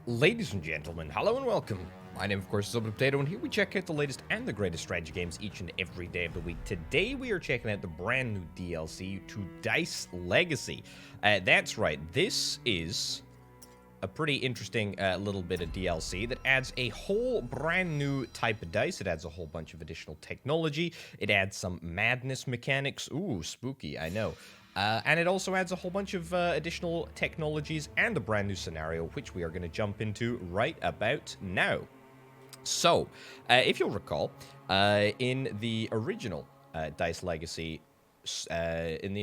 Ladies and gentlemen, hello and welcome. My name, of course, is Potato, and here we check out the latest and the greatest strategy games each and every day of the week. Today, we are checking out the brand new DLC to Dice Legacy. That's right, this is a pretty interesting little bit of DLC that adds a whole brand new type of dice. It adds a whole bunch of additional technology. It adds some madness mechanics. Ooh, spooky, I know. And it also adds a whole bunch of additional technologies and a brand new scenario, which we are going to jump into right about now. So, if you'll recall, in the original Dice Legacy scenario,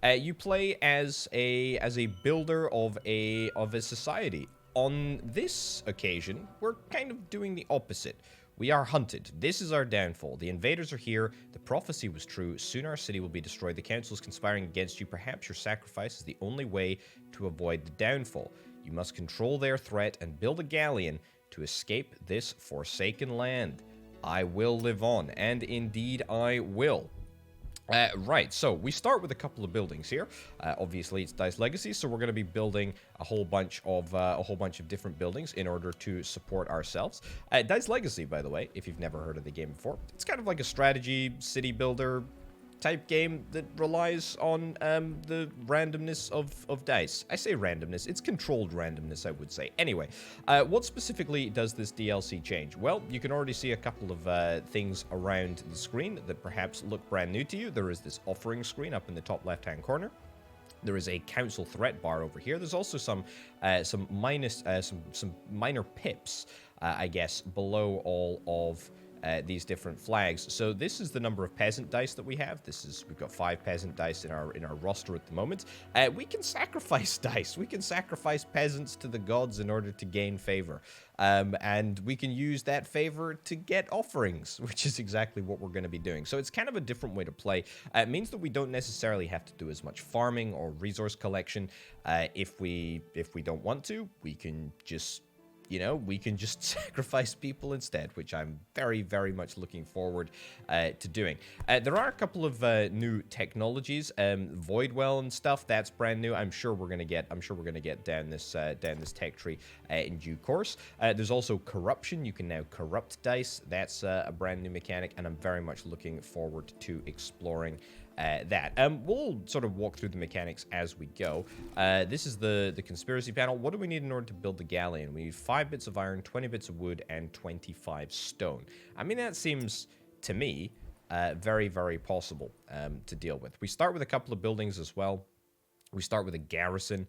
you play as a builder of a society. On this occasion, we're kind of doing the opposite. We are hunted. This is our downfall. The invaders are here. The prophecy was true. Soon our city will be destroyed. The council is conspiring against you. Perhaps your sacrifice is the only way to avoid the downfall. You must control their threat and build a galleon to escape this forsaken land. I will live on, and indeed I will. Right, so we start with a couple of buildings here. Obviously, it's Dice Legacy, so we're going to be building a whole bunch of different buildings in order to support ourselves. Dice Legacy, by the way, if you've never heard of the game before, it's kind of like a strategy city builder type game that relies on the randomness of dice. I say randomness, it's controlled randomness, I would say. Anyway, what specifically does this DLC change? Well, you can already see a couple of things around the screen that perhaps look brand new to you. There is this offering screen up in the top left-hand corner. There is a council threat bar over here. There's also some minor pips, I guess, below all of these different flags. So this is the number of peasant dice that we have. We've got 5 peasant dice in our roster at the moment. We can sacrifice dice. We can sacrifice peasants to the gods in order to gain favor. And we can use that favor to get offerings, which is exactly what we're going to be doing. So it's kind of a different way to play. It means that we don't necessarily have to do as much farming or resource collection. If we don't want to, we can just sacrifice people instead, which I'm very, very much looking forward to doing. There are a couple of new technologies, void well and stuff. That's brand new. I'm sure we're gonna get down this tech tree in due course. There's also corruption. You can now corrupt dice. That's a brand new mechanic, and I'm very much looking forward to exploring that. We'll sort of walk through the mechanics as we go. This is the conspiracy panel. What do we need in order to build the galleon? We need 5 bits of iron, 20 bits of wood, and 25 stone. I mean, that seems, to me, very, very possible to deal with. We start with a couple of buildings as well. We start with a garrison,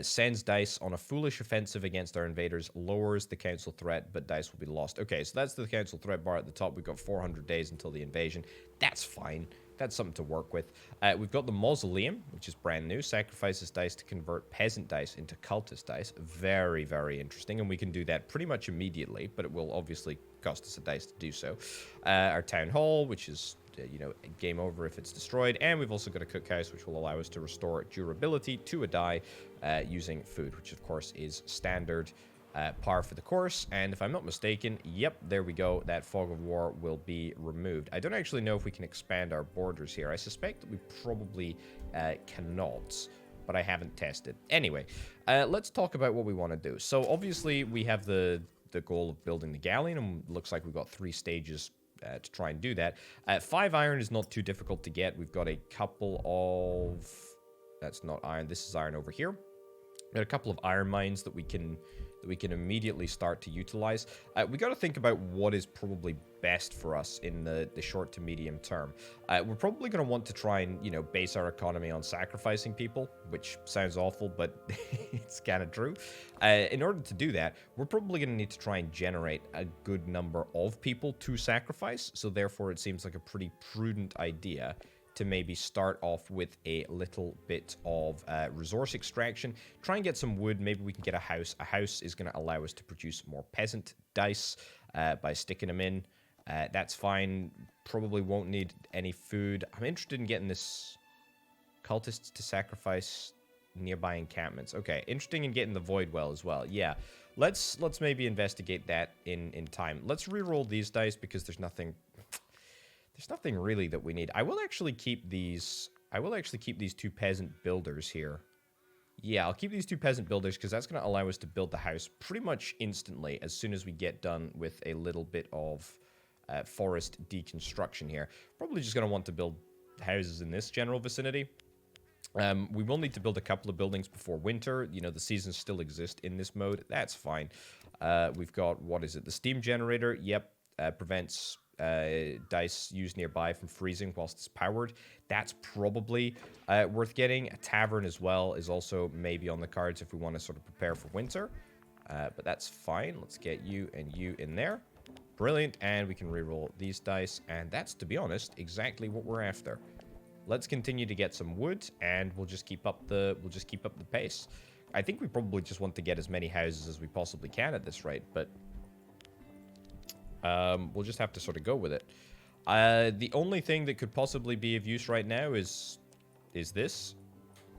sends dice on a foolish offensive against our invaders, lowers the council threat, but dice will be lost. Okay, so that's the council threat bar at the top. We've got 400 days until the invasion. That's fine. That's something to work with. We've got the mausoleum, which is brand new. Sacrifices dice to convert peasant dice into cultist dice. Very, very interesting, and we can do that pretty much immediately, but it will obviously cost us a dice to do so. Our town hall, which is game over if it's destroyed, and we've also got a cookhouse, which will allow us to restore durability to a die using food, which of course is standard par for the course. And if I'm not mistaken, yep, there we go, that fog of war will be removed. I don't actually know if we can expand our borders here. I suspect that we probably cannot, but I haven't tested. Anyway, let's talk about what we want to do. So obviously we have the goal of building the galleon, and looks like we've got 3 stages to try and do that. 5 iron is not too difficult to get. We've got a couple of... That's not iron. This is iron over here. We've got a couple of iron mines that we can immediately start to utilize. We got to think about what is probably best for us in the short to medium term. We're probably going to want to try and, base our economy on sacrificing people, which sounds awful, but it's kind of true. In order to do that, we're probably going to need to try and generate a good number of people to sacrifice. So therefore, it seems like a pretty prudent idea to maybe start off with a little bit of resource extraction. Try and get some wood. Maybe we can get a house. A house is going to allow us to produce more peasant dice by sticking them in. That's fine. Probably won't need any food. I'm interested in getting this cultists to sacrifice nearby encampments. Okay, interesting in getting the void well as well. Yeah, let's maybe investigate that in time. Let's re-roll these dice because there's nothing really that we need. I will actually keep these 2 peasant builders here. Yeah, I'll keep these 2 peasant builders because that's going to allow us to build the house pretty much instantly as soon as we get done with a little bit of forest deconstruction here. Probably just going to want to build houses in this general vicinity. We will need to build a couple of buildings before winter. You know, the seasons still exist in this mode. That's fine. We've got, what is it? The steam generator. Yep. Prevents dice used nearby from freezing whilst it's powered. That's probably worth getting. A tavern as well is also maybe on the cards if we want to sort of prepare for winter. But that's fine. Let's get you and you in there. Brilliant. And we can reroll these dice. And that's, to be honest, exactly what we're after. Let's continue to get some wood, and we'll just keep up the pace. I think we probably just want to get as many houses as we possibly can at this rate, but we'll just have to sort of go with it. The only thing that could possibly be of use right now is this.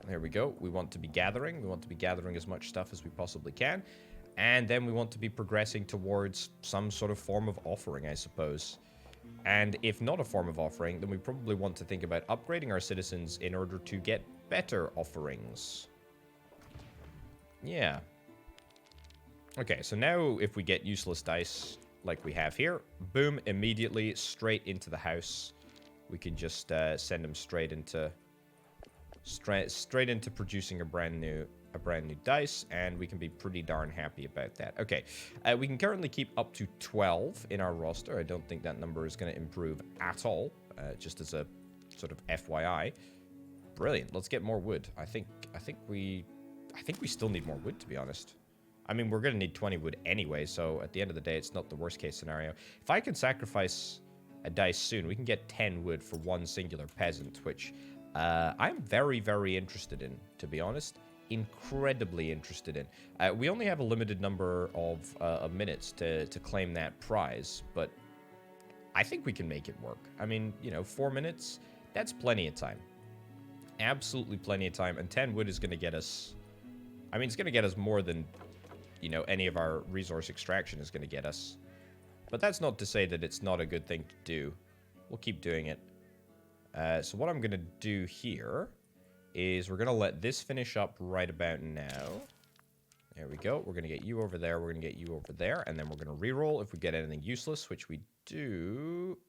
There we go. We want to be gathering. We want to be gathering as much stuff as we possibly can, and then we want to be progressing towards some sort of form of offering, I suppose. And if not a form of offering, then we probably want to think about upgrading our citizens in order to get better offerings. Yeah. Okay, so now if we get useless dice like we have here, boom, immediately straight into the house. We can just send them straight into producing a brand new dice, and we can be pretty darn happy about that. Okay, we can currently keep up to 12 in our roster. I don't think that number is going to improve at all, just as a sort of FYI. Brilliant. Let's get more wood. I think we still need more wood, to be honest. I mean, we're going to need 20 wood anyway, so at the end of the day, it's not the worst case scenario. If I can sacrifice a dice soon, we can get 10 wood for one singular peasant, which I'm very, very interested in, to be honest. Incredibly interested in. We only have a limited number of minutes to claim that prize, but I think we can make it work. I mean, you know, 4 minutes, that's plenty of time. Absolutely plenty of time, and 10 wood is going to get us... I mean, it's going to get us more than, you know, any of our resource extraction is going to get us. But that's not to say that it's not a good thing to do. We'll keep doing it. So what I'm going to do here is we're going to let this finish up right about now. There we go. We're going to get you over there. We're going to get you over there. And then we're going to reroll if we get anything useless, which we do.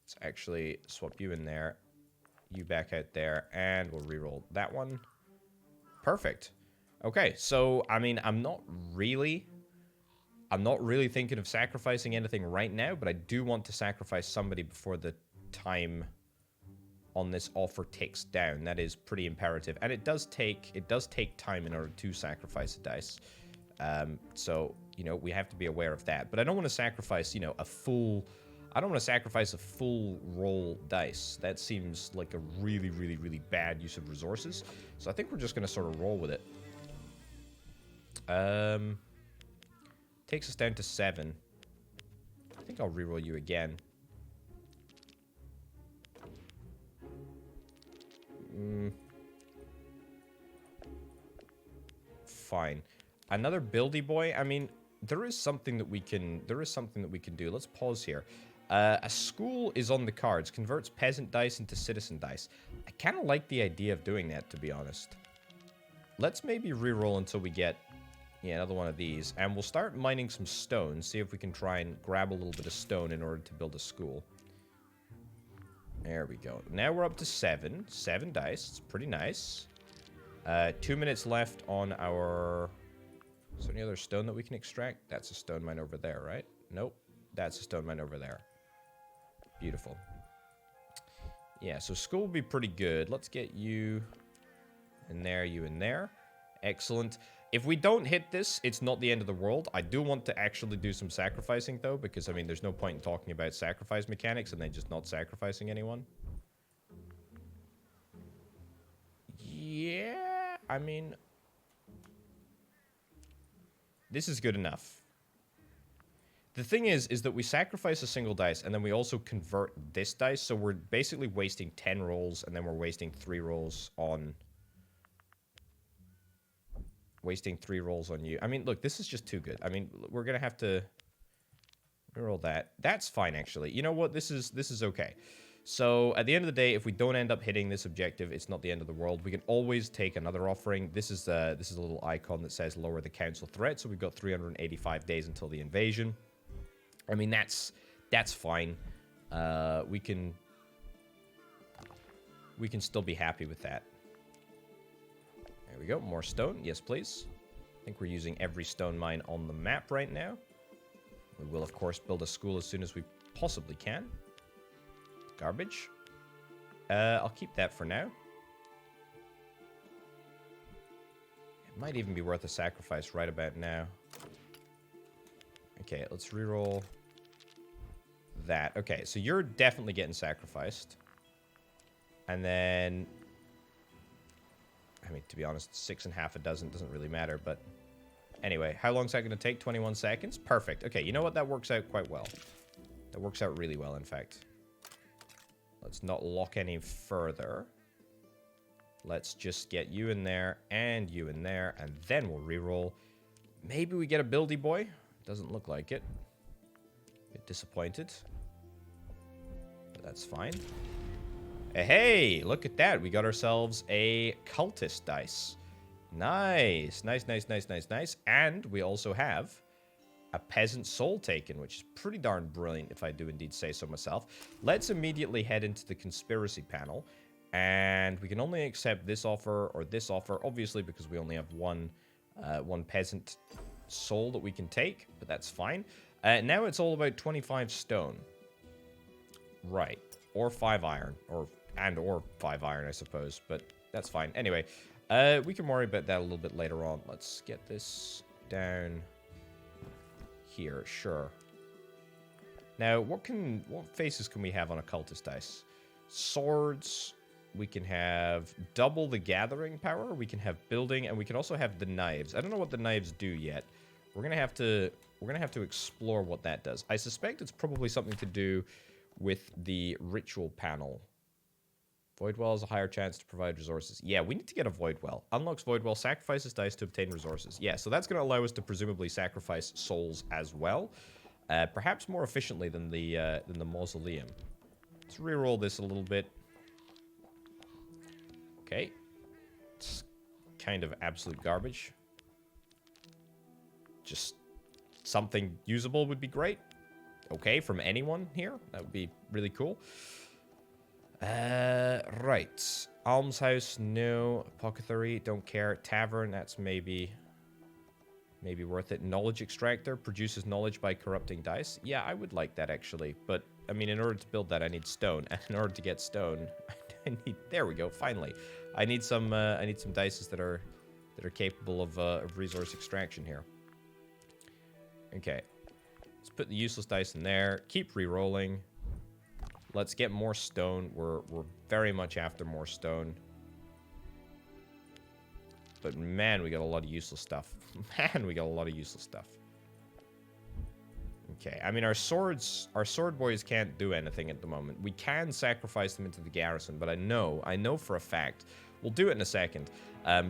Let's actually swap you in there. You back out there. And we'll reroll that one. Perfect. Okay, so, I mean, I'm not really thinking of sacrificing anything right now, but I do want to sacrifice somebody before the time on this offer ticks down. That is pretty imperative, and it does take time in order to sacrifice a dice. So, you know, we have to be aware of that. But I don't want to sacrifice, you know, I don't want to sacrifice a full roll dice. That seems like a really, really, really bad use of resources. So I think we're just going to sort of roll with it. Takes us down to 7. I think I'll reroll you again. Fine. Another buildy boy. I mean, there is something that we can do. Let's pause here. A school is on the cards. Converts peasant dice into citizen dice. I kind of like the idea of doing that, to be honest. Let's maybe reroll until we get another one of these, and we'll start mining some stone. See if we can try and grab a little bit of stone in order to build a school. There we go. Now we're up to 7. 7 dice. It's pretty nice. 2 minutes left on our... Is there any other stone that we can extract? That's a stone mine over there, right? Nope. That's a stone mine over there. Beautiful. Yeah, so school will be pretty good. Let's get you in there, you in there. Excellent. If we don't hit this, it's not the end of the world. I do want to actually do some sacrificing, though, because, I mean, there's no point in talking about sacrifice mechanics and then just not sacrificing anyone. Yeah, I mean... This is good enough. The thing is that we sacrifice a single dice, and then we also convert this dice, so we're basically wasting 10 rolls, and then we're wasting 3 rolls on... Wasting 3 rolls on you. I mean, look, this is just too good. I mean, we're going to have to roll that. That's fine, actually. You know what? This is okay. So at the end of the day, if we don't end up hitting this objective, it's not the end of the world. We can always take another offering. This is a little icon that says lower the council threat. So we've got 385 days until the invasion. I mean, that's fine. We can still be happy with that. There we go. More stone. Yes, please. I think we're using every stone mine on the map right now. We will, of course, build a school as soon as we possibly can. Garbage. I'll keep that for now. It might even be worth a sacrifice right about now. Okay, let's reroll that. Okay, so you're definitely getting sacrificed. And then... I mean, to be honest, 6.5 doesn't really matter, but... Anyway, how long is that going to take? 21 seconds? Perfect. Okay, you know what? That works out quite well. That works out really well, in fact. Let's not lock any further. Let's just get you in there and you in there, and then we'll reroll. Maybe we get a buildy boy. Doesn't look like it. Bit disappointed. But that's fine. Hey, look at that. We got ourselves a cultist dice. Nice. Nice. And we also have a peasant soul taken, which is pretty darn brilliant, if I do indeed say so myself. Let's immediately head into the conspiracy panel. And we can only accept this offer or this offer, obviously, because we only have one peasant soul that we can take, but that's fine. Now it's all about 25 stone. Right. Or 5 iron. Or 5 iron, I suppose. But that's fine. Anyway, we can worry about that a little bit later on. Let's get this down here. Sure. Now, what faces can we have on a cultist dice? Swords. We can have double the gathering power. We can have building, and we can also have the knives. I don't know what the knives do yet. We're gonna have to explore what that does. I suspect it's probably something to do with the ritual panel. Void well has a higher chance to provide resources. Yeah, we need to get a void well. Unlocks void well, sacrifices dice to obtain resources. Yeah, so that's going to allow us to presumably sacrifice souls as well, perhaps more efficiently than the mausoleum. Let's reroll this a little bit. Okay, it's kind of absolute garbage. Just something usable would be great. Okay, from anyone here, that would be really cool. Right. Almshouse, no. Apothecary, don't care. Tavern, that's maybe worth it. Knowledge Extractor, produces knowledge by corrupting dice. Yeah, I would like that, actually. But, I mean, in order to build that, I need stone. And in order to get stone, I need... There we go, finally. I need some dices that are capable of resource extraction here. Okay. Let's put the useless dice in there. Keep re-rolling. Let's get more stone. We're very much after more stone. But man, we got a lot of useless stuff. Man, we got a lot of useless stuff. Okay, I mean, our sword boys can't do anything at the moment. We can sacrifice them into the garrison, but I know for a fact. We'll do it in a second.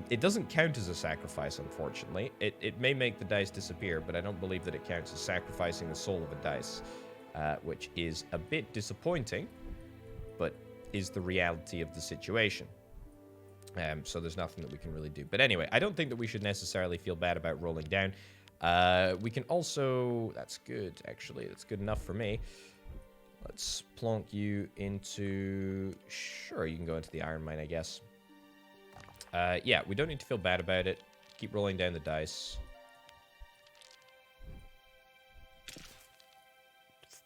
It doesn't count as a sacrifice, unfortunately. It may make the dice disappear, but I don't believe that it counts as sacrificing the soul of a dice. Which is a bit disappointing, but is the reality of the situation. So there's nothing that we can really do. But anyway, I don't think that we should necessarily feel bad about rolling down. We can also... That's good, actually. That's good enough for me. Let's plonk you into... Sure, you can go into the iron mine, I guess. Yeah, we don't need to feel bad about it. Keep rolling down the dice.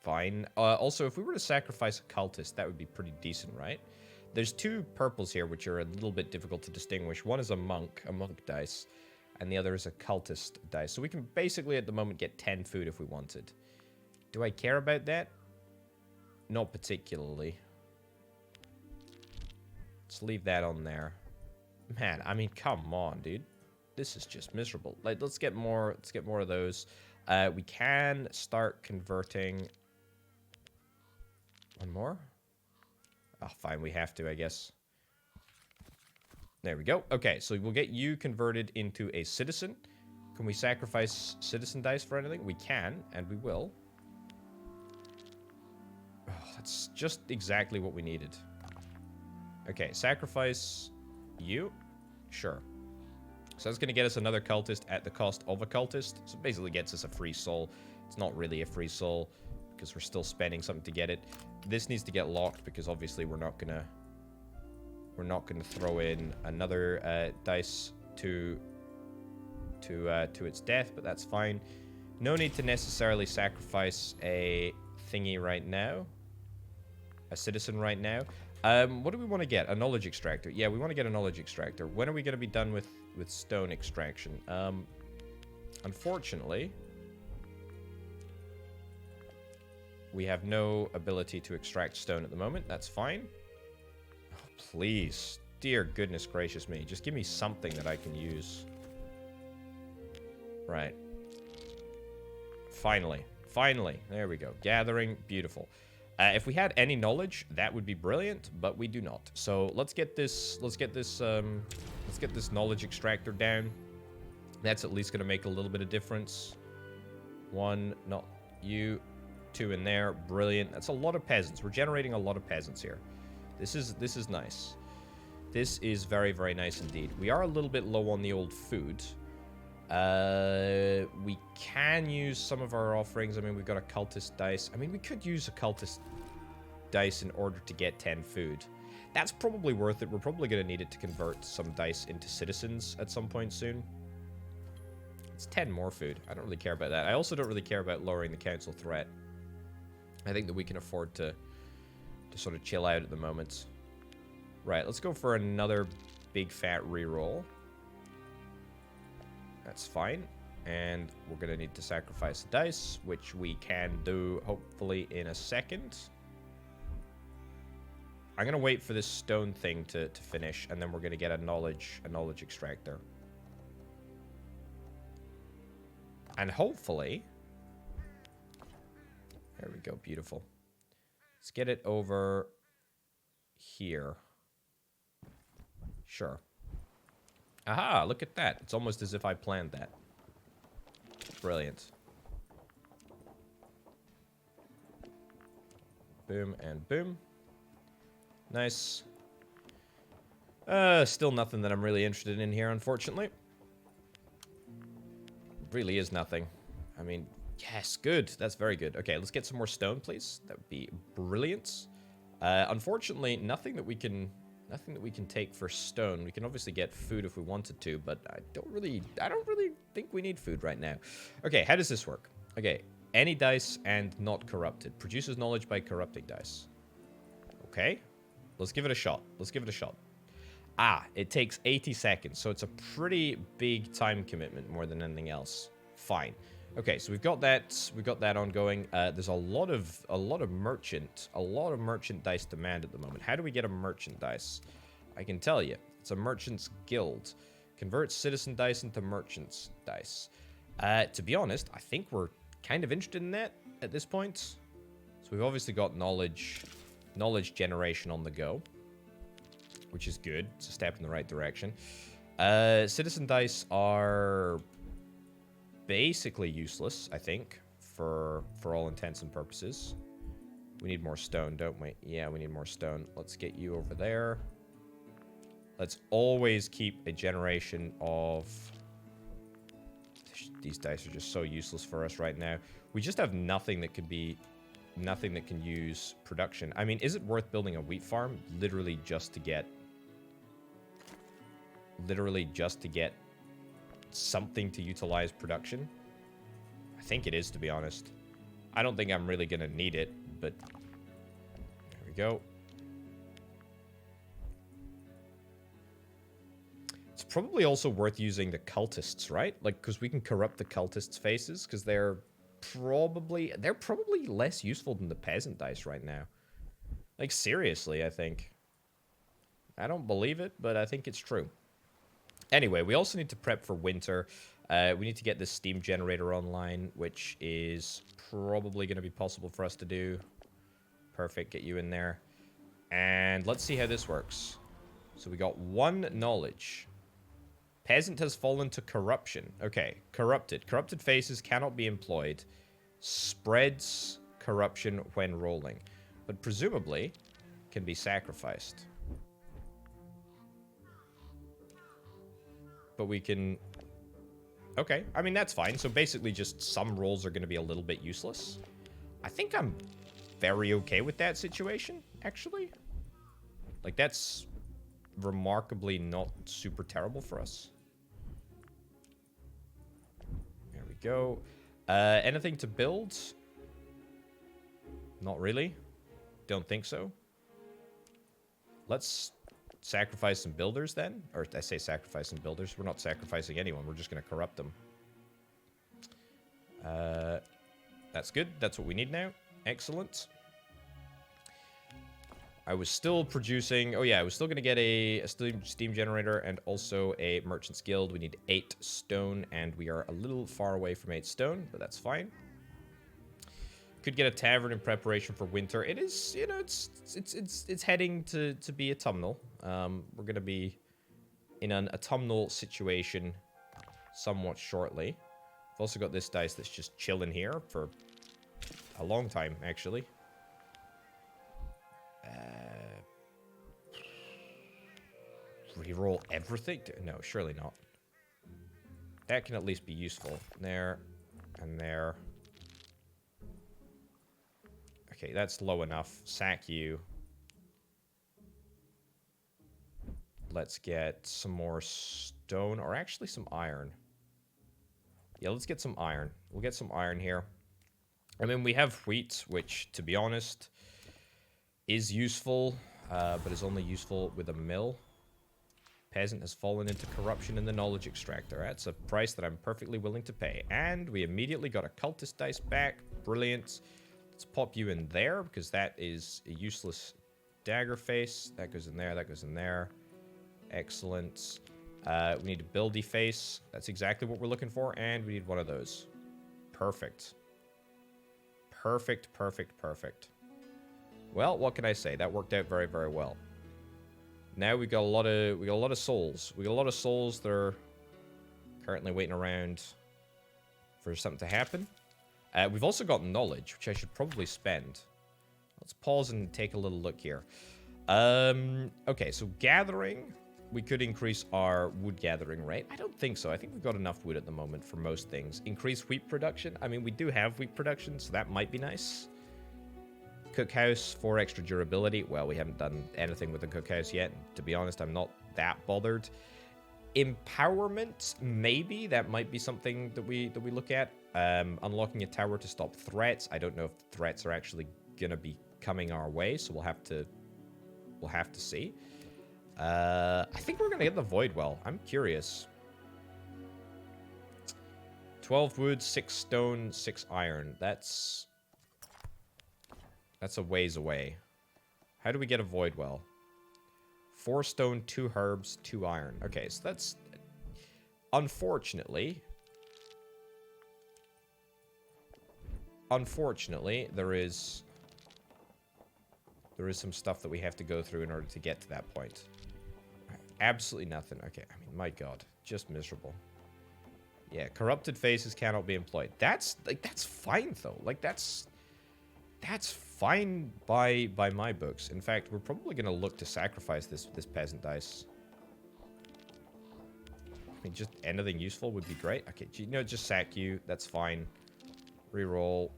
Fine. Also, if we were to sacrifice a cultist, that would be pretty decent, right? There's 2 purples here, which are a little bit difficult to distinguish. One is a monk dice, and the other is a cultist dice. So we can basically, at the moment, get 10 food if we wanted. Do I care about that? Not particularly. Let's leave that on there. Man, I mean, come on, dude. This is just miserable. Like, let's get more of those. We can start converting... One more? Oh, fine, we have to, I guess. There we go. Okay, so we'll get you converted into a citizen. Can we sacrifice citizen dice for anything? We can, and we will. Oh, that's just exactly what we needed. Okay, sacrifice you. Sure. So that's going to get us another cultist at the cost of a cultist. So it basically gets us a free soul. It's not really a free soul because we're still spending something to get it. This needs to get locked because obviously we're not gonna throw in another dice to its death, but that's fine. No need to necessarily sacrifice a thingy right now. A citizen right now. What do we want to get? A knowledge extractor. Yeah, we want to get a knowledge extractor. When are we going to be done with stone extraction? Unfortunately, we have no ability to extract stone at the moment. That's fine. Oh, please. Dear goodness gracious me. Just give me something that I can use. Right. Finally. Finally. There we go. Gathering. Beautiful. If we had any knowledge, that would be brilliant, but we do not. So let's get this knowledge extractor down. That's at least going to make a little bit of difference. 1, not you. 2 in there. Brilliant. That's a lot of peasants. We're generating a lot of peasants here. This is nice. This is very, very nice indeed. We are a little bit low on the old food. We can use some of our offerings. I mean, we've got a cultist dice. I mean, we could use a cultist dice in order to get 10 food. That's probably worth it. We're probably going to need it to convert some dice into citizens at some point soon. It's 10 more food. I don't really care about that. I also don't really care about lowering the council threat. I think that we can afford to sort of chill out at the moment. Right, let's go for another big fat reroll. That's fine. And we're going to need to sacrifice the dice, which we can do hopefully in a second. I'm going to wait for this stone thing to finish, and then we're going to get a knowledge extractor. And hopefully... There we go, beautiful. Let's get it over here. Sure. Aha, look at that. It's almost as if I planned that. Brilliant. Boom and boom. Nice. Still nothing that I'm really interested in here, unfortunately. Really is nothing. I mean, yes, good. That's very good. Okay, let's get some more stone, please. That would be brilliant. Unfortunately, nothing that we can take for stone. We can obviously get food if we wanted to, but I don't really think we need food right now. Okay, how does this work? Okay, any dice and not corrupted. Produces knowledge by corrupting dice. Okay, let's give it a shot. Let's give it a shot. Ah, it takes 80 seconds, so it's a pretty big time commitment more than anything else. Fine. Okay, so we've got that ongoing. There's a lot of merchant dice demand at the moment. How do we get a merchant dice? I can tell you, it's a merchant's guild. Converts citizen dice into merchant's dice. To be honest, I think we're kind of interested in that at this point. So we've obviously got knowledge generation on the go, which is good. It's a step in the right direction. Citizen dice are basically useless, I think, for all intents and purposes. We need more stone, don't we? Yeah, we need more stone. Let's get you over there. Let's always keep a generation of... These dice are just so useless for us right now. We just have nothing that could be... Nothing that can use production. I mean, is it worth building a wheat farm? Literally just to get something to utilize production? I think it is, to be honest. I don't think I'm really going to need it, but there we go. It's probably also worth using the cultists, right? Like, because we can corrupt the cultists' faces, because they're probably less useful than the peasant dice right now. Like, seriously, I think. I don't believe it, but I think it's true. Anyway, we also need to prep for winter. We need to get this steam generator online, which is probably going to be possible for us to do. Perfect, get you in there. And let's see how this works. So we got 1 knowledge. Peasant has fallen to corruption. Okay, corrupted. Corrupted faces cannot be employed. Spreads corruption when rolling. but presumably can be sacrificed. But we can... Okay, I mean, that's fine. So basically just some rolls are going to be a little bit useless. I think I'm very okay with that situation, actually. Like, that's remarkably not super terrible for us. There we go. Anything to build? Not really. Don't think so. Let's sacrifice some builders then. Or I say sacrifice some builders. We're not sacrificing anyone. We're just going to corrupt them. That's good. That's what we need now. Excellent. I was still producing... Oh, yeah. I was still going to get a steam generator and also a merchant's guild. We need 8 stone, and we are a little far away from 8 stone, but that's fine. Could get a tavern in preparation for winter. It is, you know, it's heading to be autumnal. We're going to be in an autumnal situation somewhat shortly. I've also got this dice that's just chilling here for a long time, actually. Reroll everything? No, surely not. That can at least be useful. There and there. Okay, that's low enough. Sack you. Let's get some more stone, or actually some iron. Yeah, let's get some iron. We'll get some iron here. I mean, we have wheat, which, to be honest, is useful, but is only useful with a mill. Peasant has fallen into corruption in the knowledge extractor. That's a price that I'm perfectly willing to pay. And we immediately got a cultist dice back. Brilliant. Let's pop you in there, because that is a useless dagger face. That goes in there, that goes in there. Excellent. We need a buildy face. That's exactly what we're looking for, and we need one of those. Perfect. Perfect, perfect, perfect. Well, what can I say? That worked out very, very well. Now we got a lot of souls. We got a lot of souls that are currently waiting around for something to happen. We've also got knowledge, which I should probably spend. Let's pause and take a little look here. Okay, so gathering. We could increase our wood gathering rate. I don't think so. I think we've got enough wood at the moment for most things. Increase wheat production. I mean, we do have wheat production, so that might be nice. Cookhouse for extra durability. Well, we haven't done anything with the cookhouse yet. To be honest, I'm not that bothered. Empowerment, maybe. That might be something that we look at. Unlocking a tower to stop threats. I don't know if the threats are actually going to be coming our way, so we'll have to see. I think we're going to get the void well. I'm curious. 12 wood, 6 stone, 6 iron. That's a ways away. How do we get a void well? 4 stone, 2 herbs, 2 iron. Okay, so that's... Unfortunately, there is some stuff that we have to go through in order to get to that point. Absolutely nothing. Okay, I mean, my god. Just miserable. Yeah, corrupted faces cannot be employed. That's fine, though. Like, that's fine by my books. In fact, we're probably going to look to sacrifice this peasant dice. I mean, just anything useful would be great. Okay, you know, just sack you. That's fine. Reroll.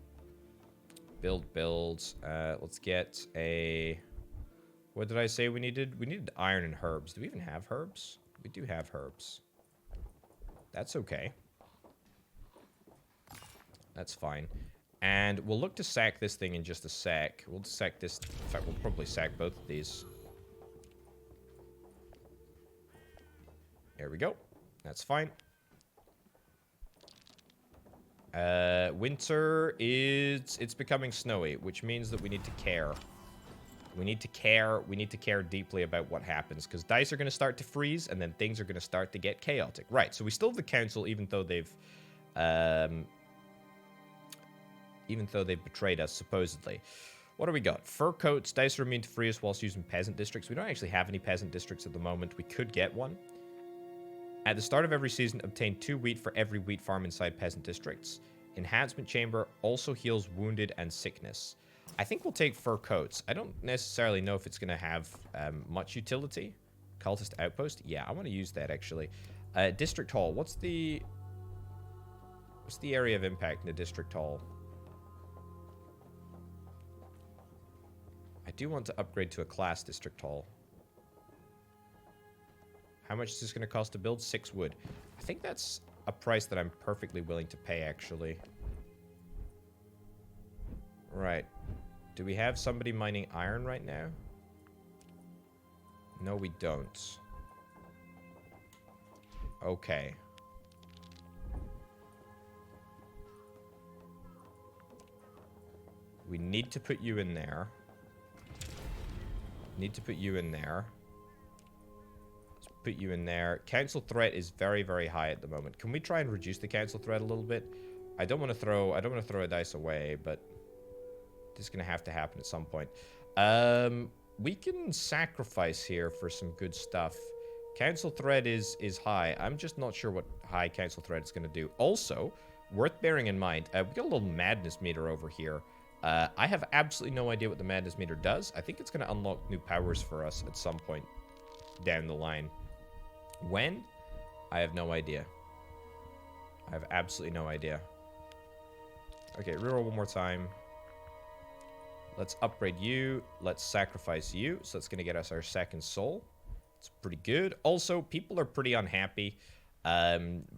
Build. Let's get a... What did I say we needed? We needed iron and herbs. Do we even have herbs? We do have herbs. That's okay. That's fine. And we'll look to sack this thing in just a sec. We'll sack this... In fact, we'll probably sack both of these. There we go. That's fine. Winter is... It's becoming snowy, which means that we need to care. We need to care deeply about what happens, because dice are going to start to freeze, and then things are going to start to get chaotic. Right, so we still have the council, even though they've betrayed us, supposedly. What do we got? Fur coats. Dice are immune to freeze whilst using peasant districts. We don't actually have any peasant districts at the moment. We could get one. At the start of every season, obtain 2 wheat for every wheat farm inside peasant districts. Enhancement chamber also heals wounded and sickness. I think we'll take fur coats. I don't necessarily know if it's going to have much utility. Cultist outpost? Yeah, I want to use that, actually. District Hall. What's the area of impact in the District Hall? I do want to upgrade to a class District Hall. How much is this going to cost to build? 6 wood. I think that's a price that I'm perfectly willing to pay, actually. Right. Do we have somebody mining iron right now? No, we don't. Okay. We need to put you in there. Need to put you in there. Let's put you in there. Council threat is very, very high at the moment. Can we try and reduce the council threat a little bit? I don't want to throw a dice away, but this is gonna have to happen at some point. We can sacrifice here for some good stuff. Council threat is high. I'm just not sure what high council threat is gonna do. Also, worth bearing in mind, we got a little madness meter over here. I have absolutely no idea what the madness meter does. I think it's going to unlock new powers for us at some point down the line. When? I have no idea. I have absolutely no idea. Okay, reroll one more time. Let's upgrade you. Let's sacrifice you. So that's going to get us our second soul. It's pretty good. Also, people are pretty unhappy.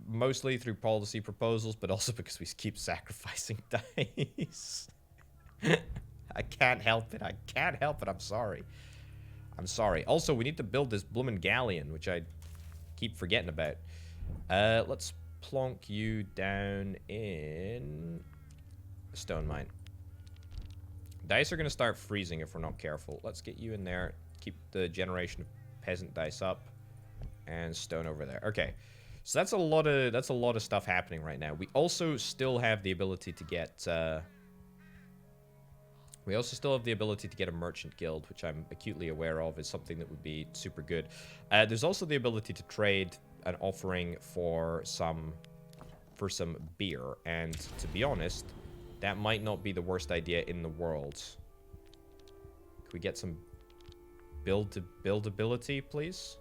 Mostly through policy proposals, but also because we keep sacrificing dice. I can't help it. I can't help it. I'm sorry. I'm sorry. Also, we need to build this bloomin' Galleon, which I keep forgetting about. Let's plonk you down in a stone mine. Dice are going to start freezing if we're not careful. Let's get you in there. Keep the generation of peasant dice up. And stone over there. Okay. So that's a lot of stuff happening right now. We also still have the ability to get a merchant guild, which I'm acutely aware of is something that would be super good. There's also the ability to trade an offering for some beer, and to be honest, that might not be the worst idea in the world. Can we get some buildability, please?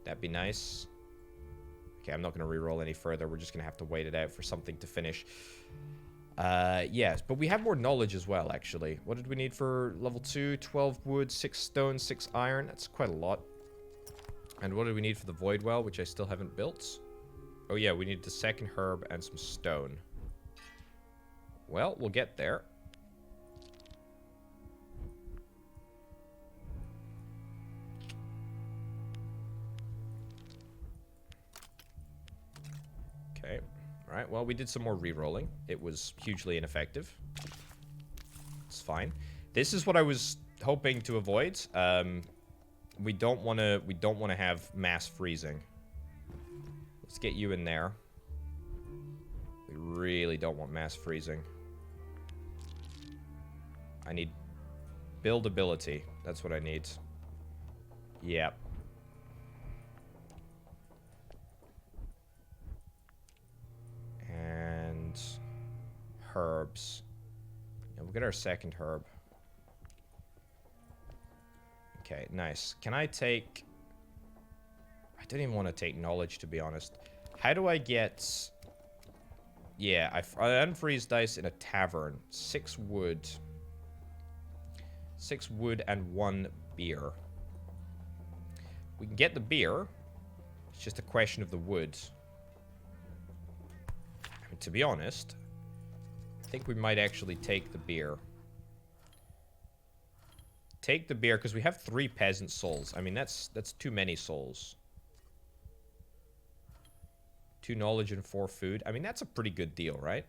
That'd be nice. Okay, I'm not going to reroll any further. We're just going to have to wait it out for something to finish. Yes, but we have more knowledge as well, actually. What did we need for level 2? 12 wood, 6 stone, 6 iron. That's quite a lot. And what did we need for the void well, which I still haven't built? Oh yeah, we need the second herb and some stone. Well, we'll get there. Okay. Alright, well, we did some more re-rolling. It was hugely ineffective. It's fine. This is what I was hoping to avoid. We don't want to have mass freezing. Let's get you in there. We really don't want mass freezing. I need buildability. That's what I need. Yep. And herbs. Yeah, we'll get our second herb. Okay, nice. Can I take... I don't even want to take knowledge, to be honest. How do I get... Yeah, I unfreeze dice in a tavern. 6 wood. 6 wood and 1 beer. We can get the beer. It's just a question of the wood. And to be honest, I think we might actually take the beer. Take the beer, because we have 3 peasant souls. I mean, that's too many souls. 2 knowledge and 4 food. I mean, that's a pretty good deal, right?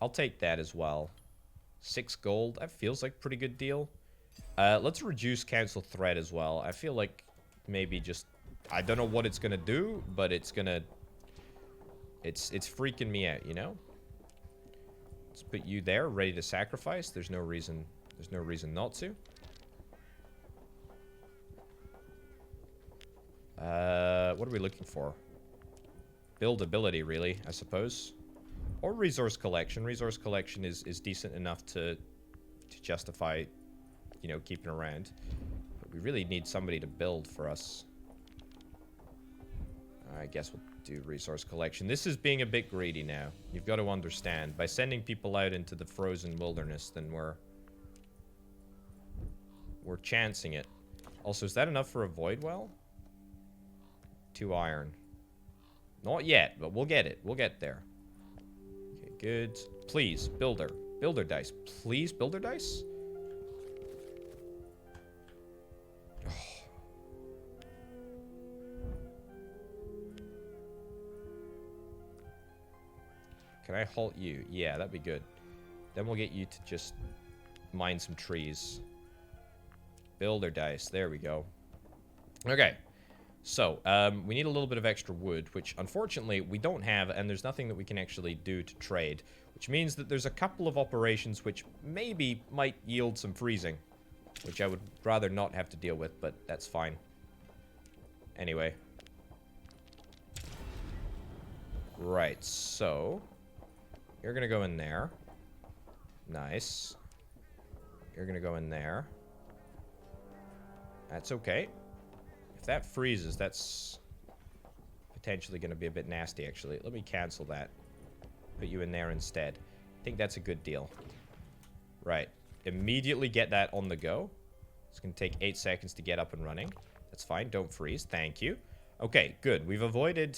I'll take that as well. 6 gold. That feels like a pretty good deal. Let's reduce council threat as well. I feel like maybe just... I don't know what it's going to do, but it's going to... It's freaking me out, you know? Let's put you there, ready to sacrifice. There's no reason not to. What are we looking for? Buildability, really, I suppose. Or resource collection. Resource collection is decent enough to to justify, you know, keeping around. But we really need somebody to build for us. I guess we'll do resource collection. This is being a bit greedy now. You've got to understand. By sending people out into the frozen wilderness, then we're chancing it. Also, is that enough for a void well? 2 iron. Not yet, but we'll get it. We'll get there. Okay, good. Please, builder. Builder dice. Please, builder dice? Can I halt you? Yeah, that'd be good. Then we'll get you to just mine some trees. Builder dice. There we go. Okay. So, we need a little bit of extra wood, which unfortunately we don't have, and there's nothing that we can actually do to trade. Which means that there's a couple of operations which maybe might yield some freezing. Which I would rather not have to deal with, but that's fine. Anyway. Right, so... You're gonna go in there. Nice. You're gonna go in there. That's okay. If that freezes, that's potentially gonna be a bit nasty, actually. Let me cancel that. Put you in there instead. I think that's a good deal. Right. Immediately get that on the go. It's gonna take 8 seconds to get up and running. That's fine. Don't freeze. Thank you. Okay, good. We've avoided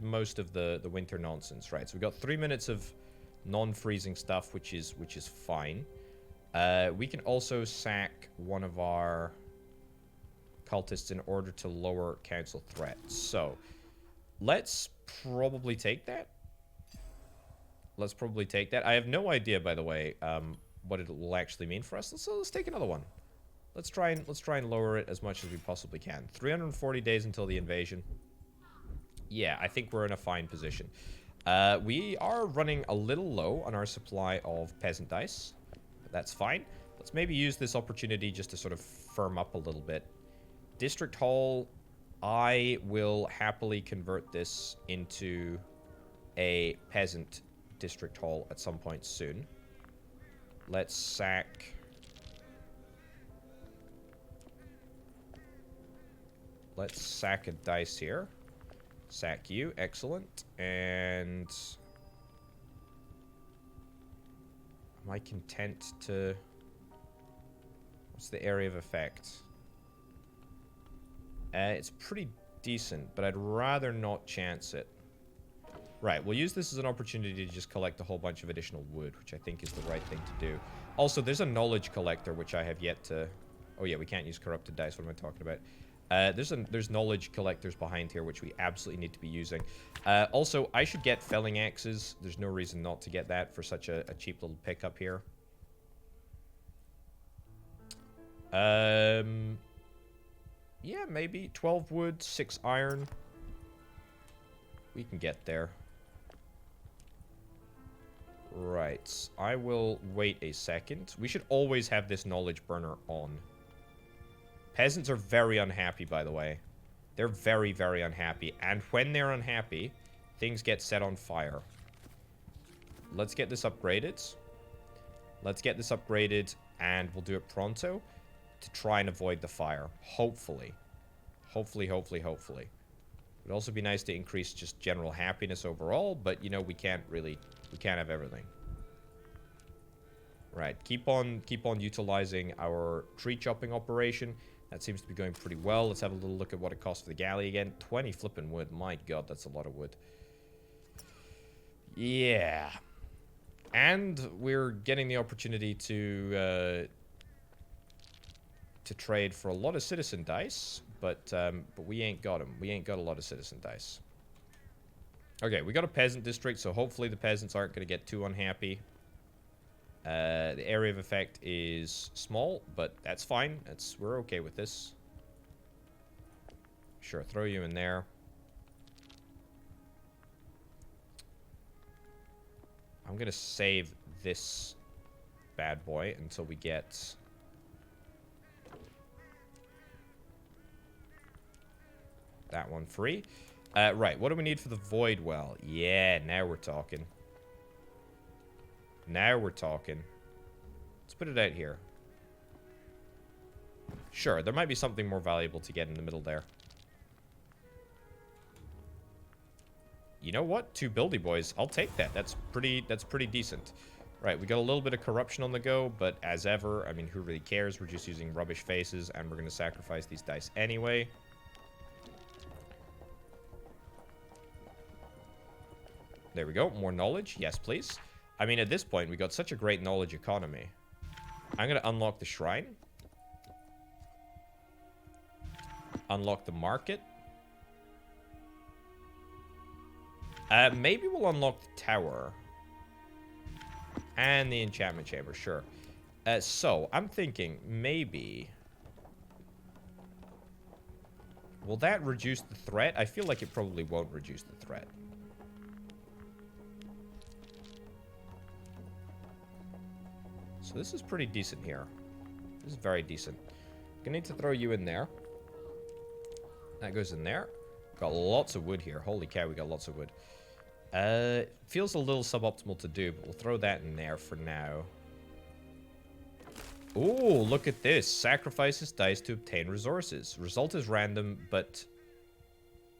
most of the winter nonsense, right? So we've got 3 minutes of non-freezing stuff, which is fine. We can also sack one of our cultists in order to lower council threats. So, let's probably take that. Let's probably take that. I have no idea, by the way, what it will actually mean for us. Let's take another one. Let's try and lower it as much as we possibly can. 340 days until the invasion. Yeah, I think we're in a fine position. We are running a little low on our supply of peasant dice. But that's fine. Let's maybe use this opportunity just to sort of firm up a little bit. District Hall, I will happily convert this into a peasant District Hall at some point soon. Let's sack... Let's sack a dice here. Sack you. Excellent. And... Am I content to... What's the area of effect? It's pretty decent, but I'd rather not chance it. Right, we'll use this as an opportunity to just collect a whole bunch of additional wood, which I think is the right thing to do. Also, there's a knowledge collector, which I have yet to... Oh yeah, we can't use corrupted dice. What am I talking about? There's knowledge collectors behind here, which we absolutely need to be using. Also, I should get felling axes. There's no reason not to get that for such a cheap little pickup here. Yeah, maybe 12 wood, 6 iron. We can get there. Right. I will wait a second. We should always have this knowledge burner on. Peasants are very unhappy, by the way. They're very, very unhappy. And when they're unhappy, things get set on fire. Let's get this upgraded. Let's get this upgraded, and we'll do it pronto to try and avoid the fire. Hopefully. Hopefully, hopefully, hopefully. It would also be nice to increase just general happiness overall, but, you know, we can't have everything. Right, keep on utilizing our tree chopping operation. That seems to be going pretty well. Let's have a little look at what it costs for the galley again. 20 flipping wood. My god, that's a lot of wood. Yeah. And we're getting the opportunity to trade for a lot of citizen dice, but we ain't got them. We ain't got a lot of citizen dice. Okay, we got a peasant district, so hopefully the peasants aren't going to get too unhappy. The area of effect is small, but that's fine. We're okay with this. Sure, throw you in there. I'm gonna save this bad boy until we get... that one free. Right, what do we need for the void well? Yeah, now we're talking. Now we're talking. Let's put it out here. Sure, there might be something more valuable to get in the middle there. You know what? 2 buildy boys. I'll take that. That's pretty decent. Right, we got a little bit of corruption on the go, but as ever, I mean, who really cares? We're just using rubbish faces, and we're going to sacrifice these dice anyway. There we go. More knowledge. Yes, please. I mean, at this point, we got such a great knowledge economy. I'm going to unlock the shrine. Unlock the market. Maybe we'll unlock the tower. And the enchantment chamber, sure. So, I'm thinking maybe... Will that reduce the threat? I feel like it probably won't reduce the threat. So this is pretty decent here. This is very decent. Gonna need to throw you in there. That goes in there. Got lots of wood here. Holy cow, we got lots of wood. Feels a little suboptimal to do, but we'll throw that in there for now. Ooh, look at this. Sacrifices dice to obtain resources. Result is random, but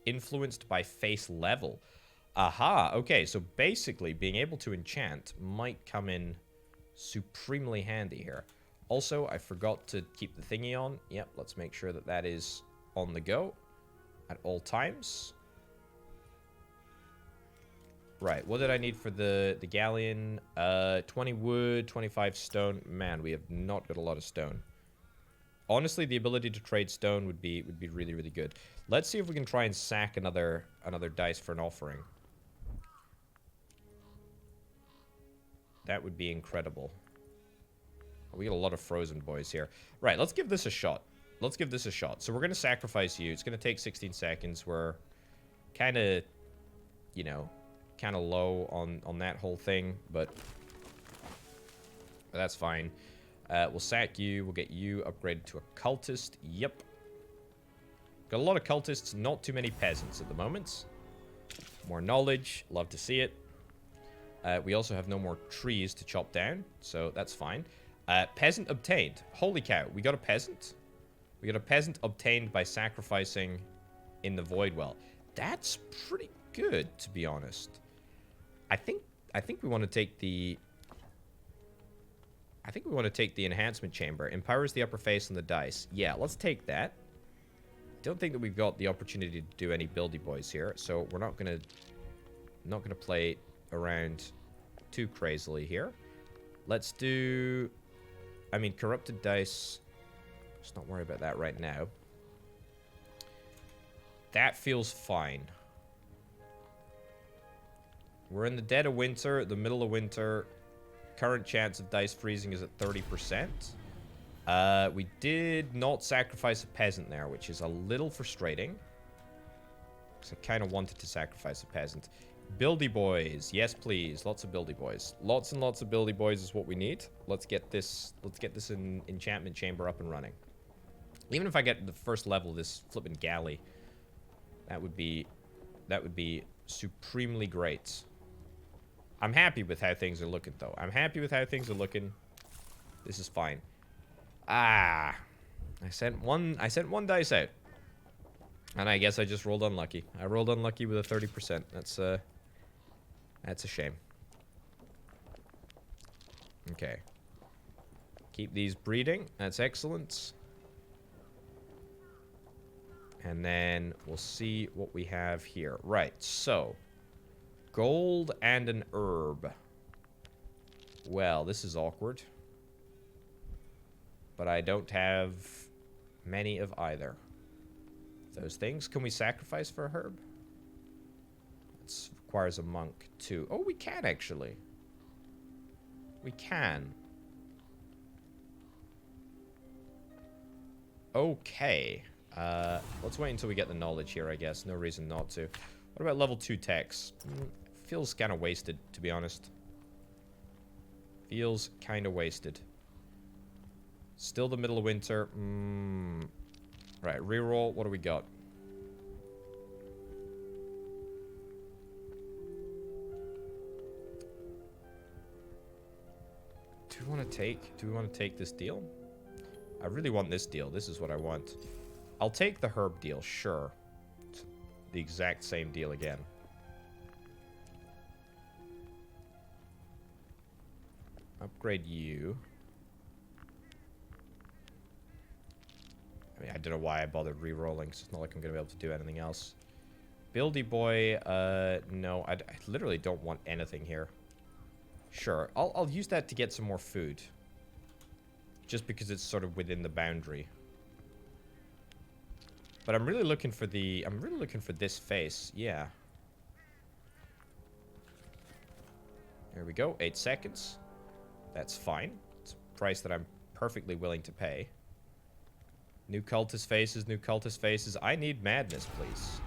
influenced by face level. Aha, okay, so basically being able to enchant might come in supremely handy here. Also, I forgot to keep the thingy on. Yep, let's make sure that that is on the go at all times. Right, what did I need for the Galleon? 20 wood, 25 stone. Man, we have not got a lot of stone. Honestly, the ability to trade stone would be really, really good. Let's see if we can try and sack another dice for an offering. That would be incredible. We got a lot of frozen boys here. Right, let's give this a shot. Let's give this a shot. So we're going to sacrifice you. It's going to take 16 seconds. We're kind of, you know, kind of low on that whole thing, but that's fine. We'll sack you. We'll get you upgraded to a cultist. Yep. Got a lot of cultists, not too many peasants at the moment. More knowledge. Love to see it. We also have no more trees to chop down, so that's fine. Peasant obtained. Holy cow, we got a peasant? We got a peasant obtained by sacrificing in the void well. That's pretty good, to be honest. I think we want to take the... I think we want to take the enhancement chamber. Empowers the upper face on the dice. Yeah, let's take that. Don't think that we've got the opportunity to do any buildy boys here, so we're not gonna play around too crazily here. Let's do... I mean, corrupted dice. Let's not worry about that right now. That feels fine. We're in the dead of winter, the middle of winter. Current chance of dice freezing is at 30%. We did not sacrifice a peasant there, which is a little frustrating. Because I kind of wanted to sacrifice a peasant. Buildy boys. Yes, please. Lots of buildy boys. Lots and lots of buildy boys is what we need. Let's get this enchantment chamber up and running. Even if I get the first level of this flippin' galley, that would be supremely great. I'm happy with how things are looking, though. I'm happy with how things are looking. This is fine. Ah, I sent one dice out, and I guess I just rolled unlucky. I rolled unlucky with a 30%. That's a shame. Okay. Keep these breeding. That's excellent. And then we'll see what we have here. Right, so gold and an herb. Well, this is awkward. But I don't have many of either of those things. Can we sacrifice for a herb? It requires a monk too. Oh, we can actually. We can. Okay. Let's wait until we get the knowledge here, I guess. No reason not to. What about level 2 techs? Feels kind of wasted, to be honest. Feels kind of wasted. Still the middle of winter. Right, reroll. What do we got? Do we want to take this deal? I really want this deal. This is what I want. I'll take the herb deal, sure. It's the exact same deal again. Upgrade you. I mean, I don't know why I bothered re-rolling, because it's not like I'm going to be able to do anything else. Buildy boy, no, I literally don't want anything here. Sure, I'll use that to get some more food. Just because it's sort of within the boundary. But I'm really looking for this face, yeah. There we go, 8 seconds. That's fine. It's a price that I'm perfectly willing to pay. New cultist faces, new cultist faces. I need madness, please.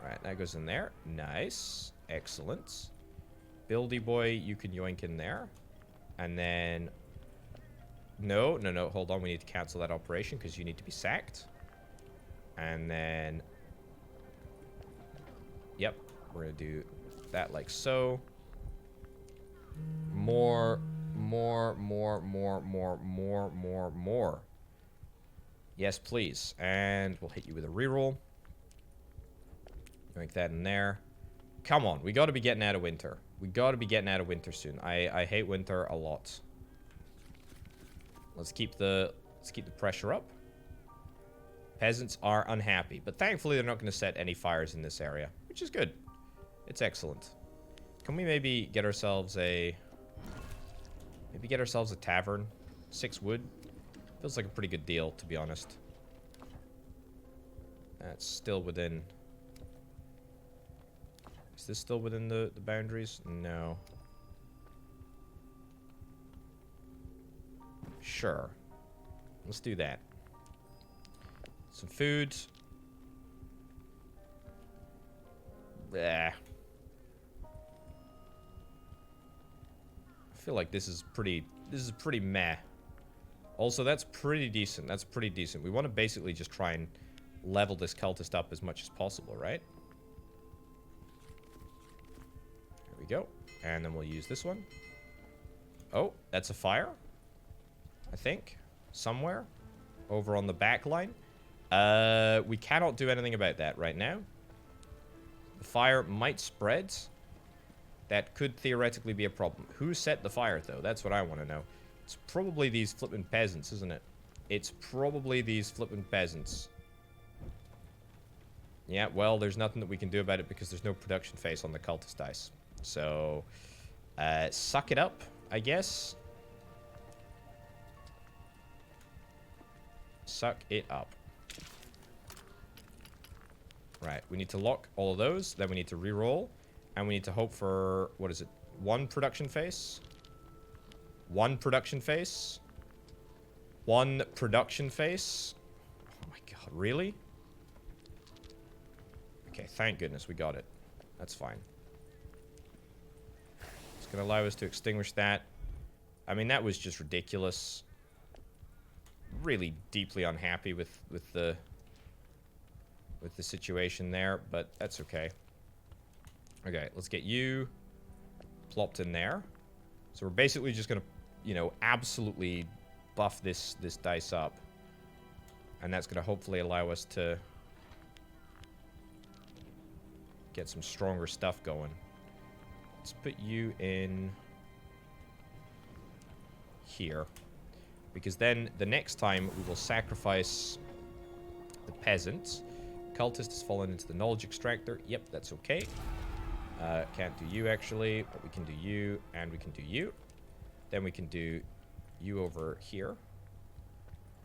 Alright, that goes in there. Nice. Excellent. Buildy boy, you can yoink in there. And then... No, hold on. We need to cancel that operation because you need to be sacked. And then... Yep, we're going to do that like so. More. Yes, please. And we'll hit you with a reroll. Make that in there. Come on, we got to be getting out of winter. We got to be getting out of winter soon. I hate winter a lot. Let's keep the pressure up. Peasants are unhappy, but thankfully they're not going to set any fires in this area, which is good. It's excellent. Can we maybe get ourselves a tavern? 6 wood. Feels like a pretty good deal, to be honest. That's still within... Is this still within the boundaries? No. Sure. Let's do that. Some food. Bleh. I feel like this is pretty meh. Also, that's pretty decent. That's pretty decent. We want to basically just try and level this cultist up as much as possible, right? There we go. And then we'll use this one. Oh, that's a fire. I think. Somewhere. Over on the back line. We cannot do anything about that right now. The fire might spread. That could theoretically be a problem. Who set the fire, though? That's what I want to know. It's probably these flippin' peasants, isn't it? It's probably these flippin' peasants. Yeah, well, there's nothing that we can do about it because there's no production phase on the cultist dice. So, suck it up, I guess. Suck it up. Right, we need to lock all of those. Then we need to re-roll. And we need to hope for, what is it? 1 production phase? 1 production phase? 1 production phase? Oh my god, really? Okay, thank goodness we got it. That's fine. It's going to allow us to extinguish that. I mean, that was just ridiculous. Really deeply unhappy with the situation there, but that's okay. Okay, let's get you plopped in there. So we're basically just going to, you know, absolutely buff this dice up. And that's going to hopefully allow us to get some stronger stuff going. Let's put you in here. Because then the next time we will sacrifice the peasants. Cultist has fallen into the knowledge extractor. Yep, that's okay. Can't do you actually, but we can do you, and we can do you. Then we can do you over here.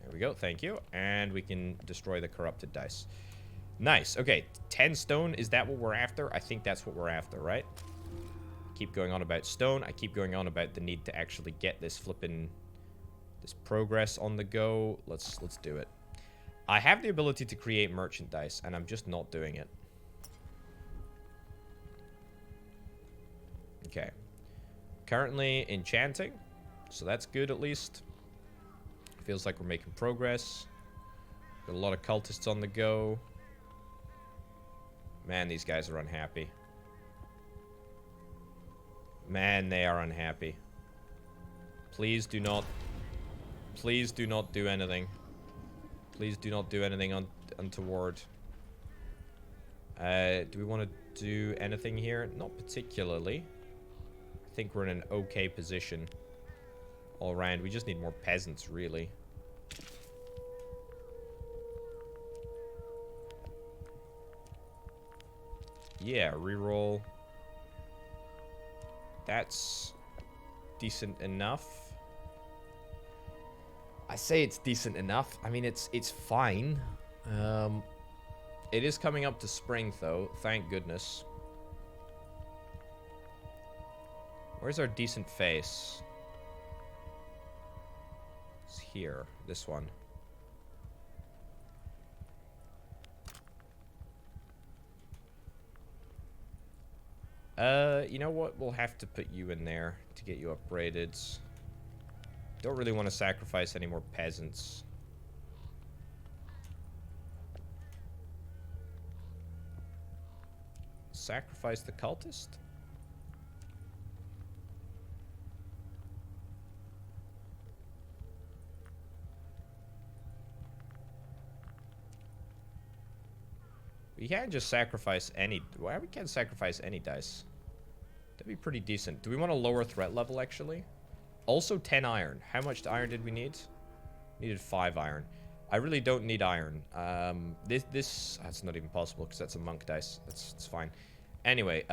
There we go, thank you. And we can destroy the corrupted dice. Nice, okay. 10 stone, is that what we're after? I think that's what we're after, right? Keep going on about stone. I keep going on about the need to actually get this this progress on the go. Let's do it. I have the ability to create merchandise, and I'm just not doing it. Okay. Currently enchanting, so that's good at least. Feels like we're making progress. Got a lot of cultists on the go. Man, these guys are unhappy. Man, they are unhappy. Please do not... Please do not do anything. Please do not do anything untoward. Do we want to do anything here? Not particularly. I think we're in an okay position all around. We just need more peasants, really. Yeah, reroll. That's decent enough. I say it's decent enough. I mean, it's fine. It is coming up to spring, though. Thank goodness. Where's our decent face? It's here. This one. You know what? We'll have to put you in there to get you upgraded. Don't really want to sacrifice any more peasants. Sacrifice the cultist? We can't just sacrifice any... Why we can't sacrifice any dice? That'd be pretty decent. Do we want a lower threat level, actually? Also 10 iron. How much iron did we need? Needed 5 iron. I really don't need iron. That's not even possible because that's a monk dice. It's fine. Anyway,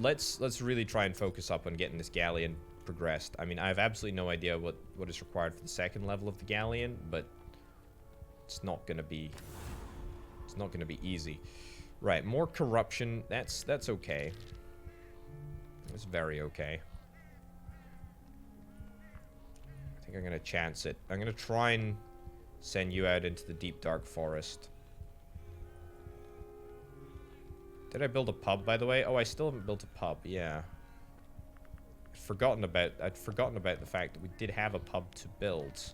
let's really try and focus up on getting this Galleon progressed. I mean, I have absolutely no idea what is required for the second level of the Galleon, but it's not gonna be easy. Right, more corruption. That's okay. It's very okay. I think I'm gonna chance it. I'm gonna try and send you out into the deep dark forest. Did I build a pub, by the way? Oh, I still haven't built a pub. Yeah. I'd forgotten about the fact that we did have a pub to build.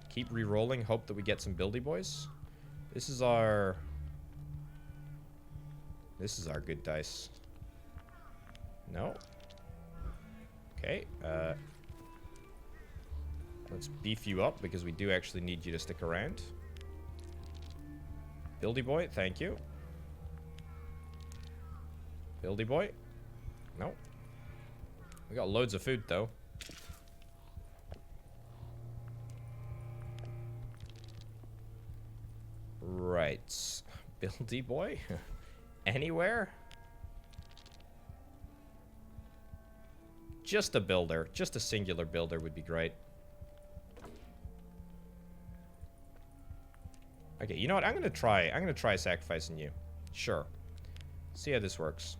Keep re-rolling. Hope that we get some buildy boys. This is our good dice. No. Okay. Let's beef you up because we do actually need you to stick around. Buildy boy, thank you. Buildy boy. No. We got loads of food though. Right. Buildy boy? Anywhere? Just a builder. Just a singular builder would be great. Okay, you know what? I'm gonna try sacrificing you. Sure. See how this works.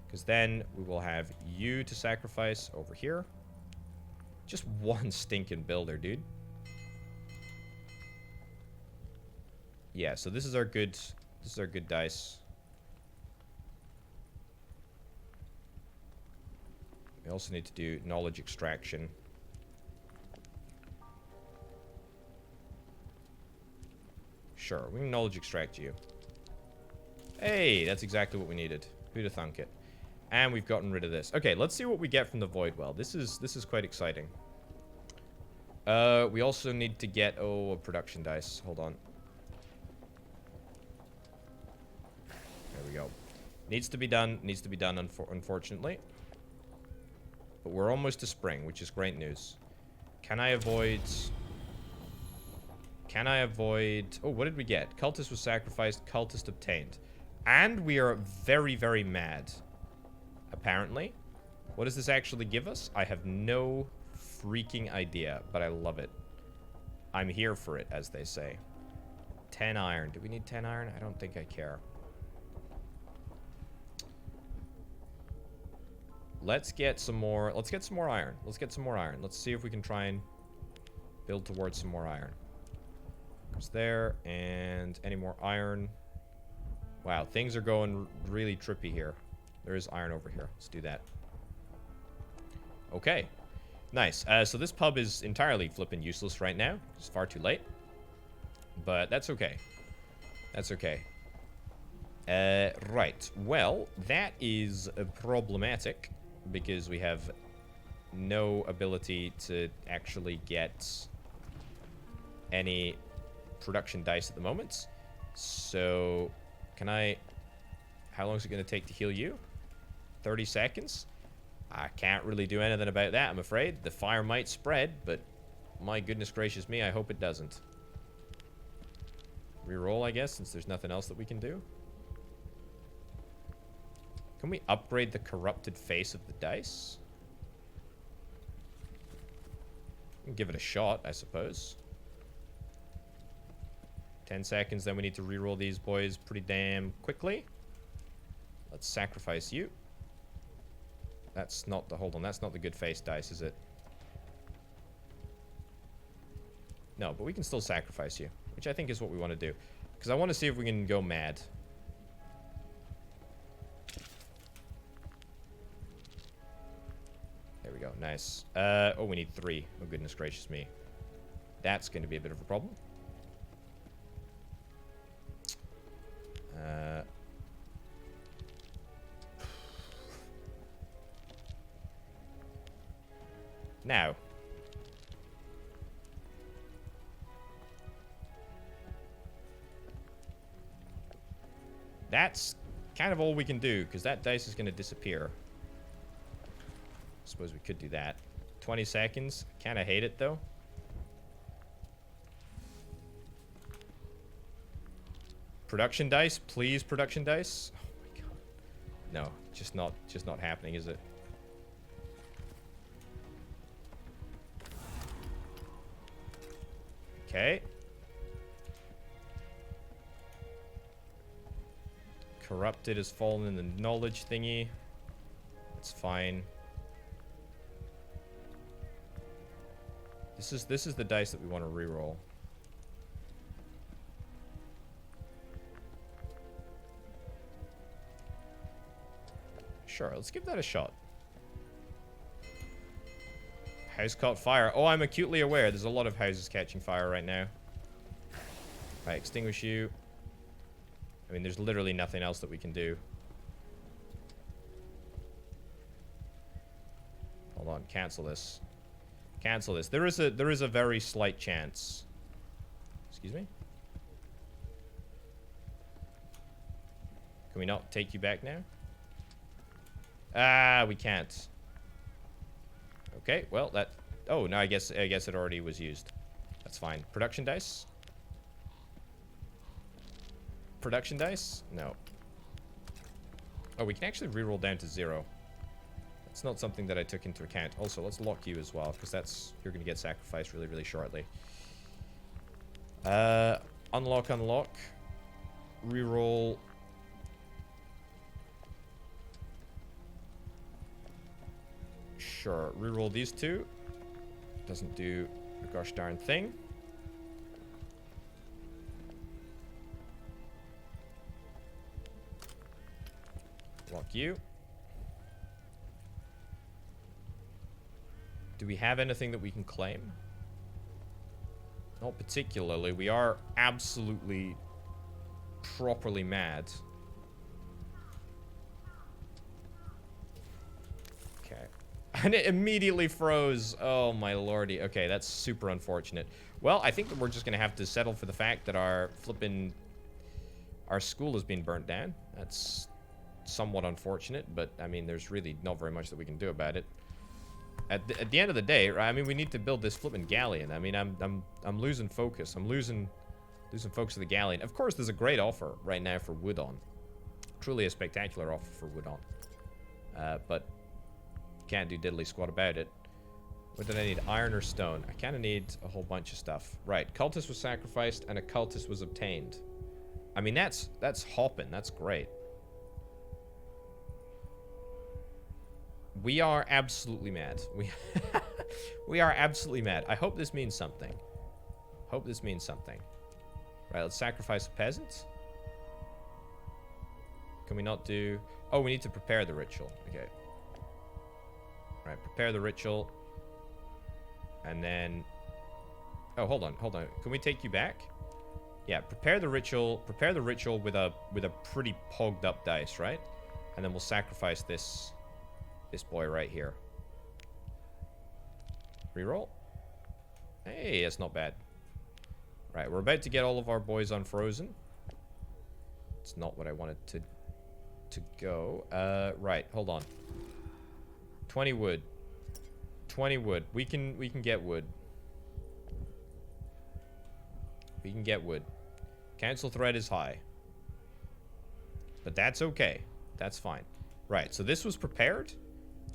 Because then we will have you to sacrifice over here. Just one stinking builder, dude. Yeah, so this is our good dice. We also need to do knowledge extraction. Sure, we can knowledge extract you. Hey, that's exactly what we needed. Who'd have thunk it? And we've gotten rid of this. Okay, let's see what we get from the void well. This is quite exciting. We also need to get a production dice. Hold on. There we go. Needs to be done. Needs to be done, unfortunately. But we're almost to spring, which is great news. Can I avoid... Oh, what did we get? Cultist was sacrificed. Cultist obtained. And we are very, very mad. Apparently. What does this actually give us? I have no freaking idea, but I love it. I'm here for it, as they say. 10 iron. Do we need 10 iron? I don't think I care. Let's get some more. Let's get some more iron. Let's get some more iron. Let's see if we can try and build towards some more iron. Goes there, and any more iron. Wow, things are going really trippy here. There is iron over here. Let's do that. Okay. Nice. So this pub is entirely flipping useless right now. It's far too late. But that's okay. That's okay. Right. Well, that is problematic because we have no ability to actually get any production dice at the moment. So, can I... How long is it going to take to heal you? 30 seconds? I can't really do anything about that, I'm afraid. The fire might spread, but my goodness gracious me, I hope it doesn't. Reroll, I guess, since there's nothing else that we can do. Can we upgrade the corrupted face of the dice? We can give it a shot, I suppose. 10 seconds, then we need to reroll these boys pretty damn quickly. Let's sacrifice you. That's not the... Hold on, that's not the good face dice, is it? No, but we can still sacrifice you, which I think is what we want to do. Because I want to see if we can go mad. There we go, nice. Oh, we need 3. Oh, goodness gracious me. That's going to be a bit of a problem. Now. That's kind of all we can do, because that dice is going to disappear. Suppose we could do that. 20 seconds. Kind of hate it, though. Production dice, please, production dice. Oh my god. No, just not happening, is it? Okay. Corrupted has fallen in the knowledge thingy. It's fine. This is the dice that we want to reroll. Sure, let's give that a shot. House caught fire. Oh, I'm acutely aware. There's a lot of houses catching fire right now. Right, extinguish you. I mean, there's literally nothing else that we can do. Hold on, cancel this. Cancel this. There is a very slight chance. Excuse me? Can we not take you back now? Ah, we can't. Okay, well, that... Oh, no, I guess it already was used. That's fine. Production dice? Production dice? No. Oh, we can actually reroll down to 0. That's not something that I took into account. Also, let's lock you as well, because that's... You're going to get sacrificed really, really shortly. Unlock, unlock. Reroll... Sure, reroll these two. Doesn't do a gosh darn thing. Lock you. Do we have anything that we can claim? Not particularly. We are absolutely properly mad. Okay. And it immediately froze. Oh, my lordy. Okay, that's super unfortunate. Well, I think that we're just going to have to settle for the fact that our school has been burnt down. That's somewhat unfortunate, but, I mean, there's really not very much that we can do about it. At the end of the day, right, I mean, we need to build this flipping Galleon. I mean, I'm losing focus. I'm losing focus of the Galleon. Of course, there's a great offer right now for wood on. Truly a spectacular offer for wood on. But can't do diddly squat about it. What did I need? Iron or stone? I kind of need a whole bunch of stuff. Right, cultist was sacrificed and a cultist was obtained. I mean, that's hopping. That's great. We are absolutely mad. We are absolutely mad. I hope this means something. Hope this means something. Right, let's sacrifice a peasant. Can we not do... Oh, we need to prepare the ritual. Okay. Right, prepare the ritual. And then... Oh, hold on, hold on. Can we take you back? Yeah, prepare the ritual with a pretty pogged up dice, right? And then we'll sacrifice this boy right here. Reroll. Hey, that's not bad. Right, we're about to get all of our boys unfrozen. It's not what I wanted to go. Right, hold on. 20 wood. 20 wood. We can get wood. We can get wood. Council threat is high. But that's okay. That's fine. Right, so this was prepared.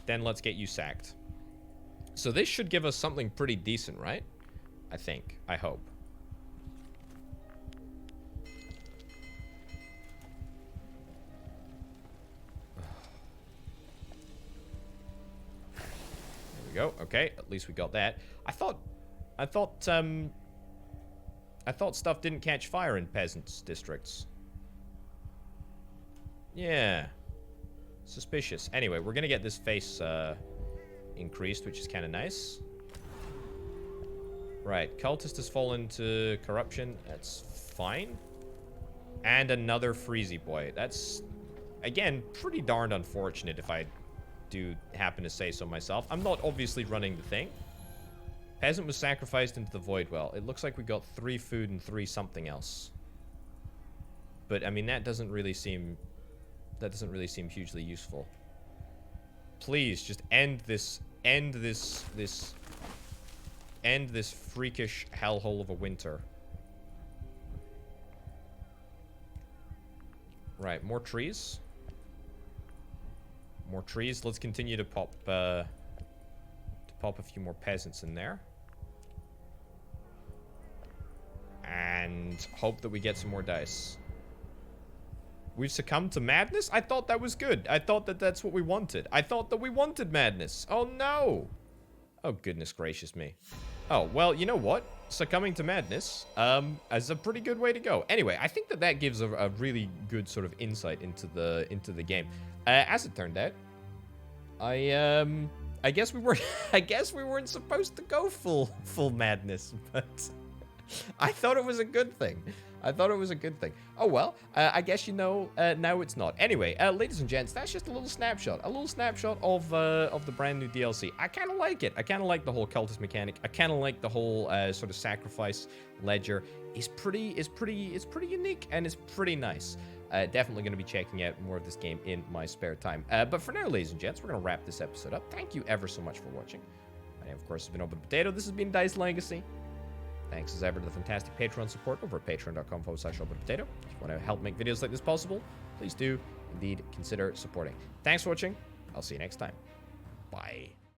Then let's get you sacked. So this should give us something pretty decent, right? I think. I hope. There we go. Okay, at least we got that. I thought stuff didn't catch fire in peasants' districts. Yeah. Suspicious. Anyway, we're gonna get this face increased, which is kind of nice. Right, cultist has fallen to corruption. That's fine. And another freezy boy. That's, again, pretty darned unfortunate if I do happen to say so myself. I'm not obviously running the thing. Peasant was sacrificed into the void well. It looks like we got 3 food and 3 something else. But I mean that doesn't really seem hugely useful. Please just end this freakish hellhole of a winter. Right, more trees. More trees. Let's continue to pop a few more peasants in there. And hope that we get some more dice. We've succumbed to madness? I thought that was good. I thought that that's what we wanted. I thought that we wanted madness. Oh, no. Oh, goodness gracious me. Oh, well, you know what? Succumbing to madness is a pretty good way to go. Anyway, I think that gives a really good sort of insight into the game. As it turned out, I guess we weren't supposed to go full madness, but I thought it was a good thing. Oh, well, I guess you know, now it's not. Anyway, ladies and gents, that's just a little snapshot. Of the brand new DLC. I kind of like it. I kind of like the whole cultist mechanic. I kind of like the whole sort of sacrifice ledger. It's pretty unique, and it's pretty nice. Definitely going to be checking out more of this game in my spare time. But for now, ladies and gents, we're going to wrap this episode up. Thank you ever so much for watching. My name, of course, has been Open Potato. This has been Dice Legacy. Thanks as ever to the fantastic Patreon support over at patreon.com/openpotato. If you want to help make videos like this possible, please do indeed consider supporting. Thanks for watching. I'll see you next time. Bye.